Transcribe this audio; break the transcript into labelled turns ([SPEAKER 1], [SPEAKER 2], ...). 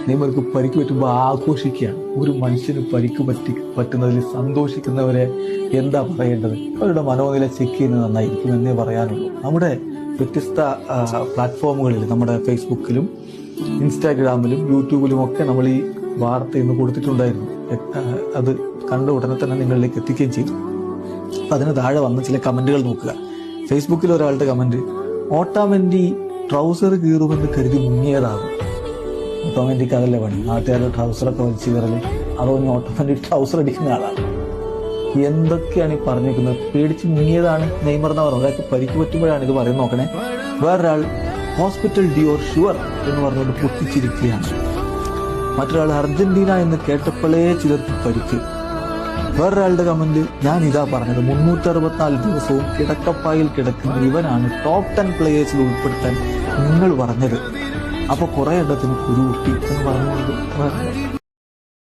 [SPEAKER 1] നെയ്മർക്ക് പരിക്ക് പറ്റുമ്പോൾ ആഘോഷിക്കുകയാണ്. ഒരു മനുഷ്യന് പരിക്ക് പറ്റുന്നതിൽ സന്തോഷിക്കുന്നവരെ എന്താ പറയേണ്ടത്? അവരുടെ മനോനില ചെക്ക് ചെയ്യുന്നത് നന്നായിരിക്കും എന്നേ പറയാനുള്ളൂ. നമ്മുടെ വ്യത്യസ്ത പ്ലാറ്റ്ഫോമുകളിൽ, നമ്മുടെ ഫേസ്ബുക്കിലും ഇൻസ്റ്റാഗ്രാമിലും യൂട്യൂബിലും ഒക്കെ നമ്മൾ ഈ വാർത്ത ഇന്ന് കൊടുത്തിട്ടുണ്ടായിരുന്നു. അത് കണ്ട ഉടനെ തന്നെ നിങ്ങളിലേക്ക് എത്തിക്കുകയും ചെയ്തു. അതിന് താഴെ വന്ന ചില കമന്റുകൾ നോക്കുക. ഫേസ്ബുക്കിൽ ഒരാളുടെ കമന്റ്, ഓട്ടോമെന്റി ട്രൗസർ കീറുമെന്ന് കരുതി മുങ്ങിയതാകും. ഓട്ടോമാറ്റിക് അതല്ലേ പണി, നാട്ടുകാരുടെ ട്രൗസറൊക്കെ വലിച്ചു കയറല്. അതോ ഇനി ഓട്ടോമാറ്റിക് ട്രൗസർ അടിക്കുന്ന ആളാണ്? എന്തൊക്കെയാണ് ഈ പറഞ്ഞിരിക്കുന്നത്? പേടിച്ച് മുങ്ങിയതാണ് നെയ്മർ എന്ന് പറഞ്ഞു. ഒരാൾക്ക് പരിക്ക് പറ്റുമ്പോഴാണ് ഇത് പറയുന്നത്. നോക്കണേ, വേറൊരാൾ ഹോസ്പിറ്റൽ ഡിയോർ ഷുവർ എന്ന് പറഞ്ഞുകൊണ്ട് പൊട്ടിച്ചിരിക്കുകയാണ്. മറ്റൊരാൾ അർജന്റീന എന്ന് കേട്ടപ്പോഴേ ചിലർക്ക് പരിക്ക്. വേറൊരാളുടെ കമന്റ്, ഞാൻ ഇതാ പറഞ്ഞത്, 364 ദിവസവും കിടക്കപ്പായിൽ കിടക്കുന്ന ഇവനാണ് ടോപ്പ് 10 പ്ലേയേഴ്സിൽ ഉൾപ്പെടുത്താൻ നിങ്ങൾ പറഞ്ഞത്. അപ്പൊ കുറെ എണ്ണത്തിന് കുരുട്ടി എന്ന് പറഞ്ഞുകൊണ്ട്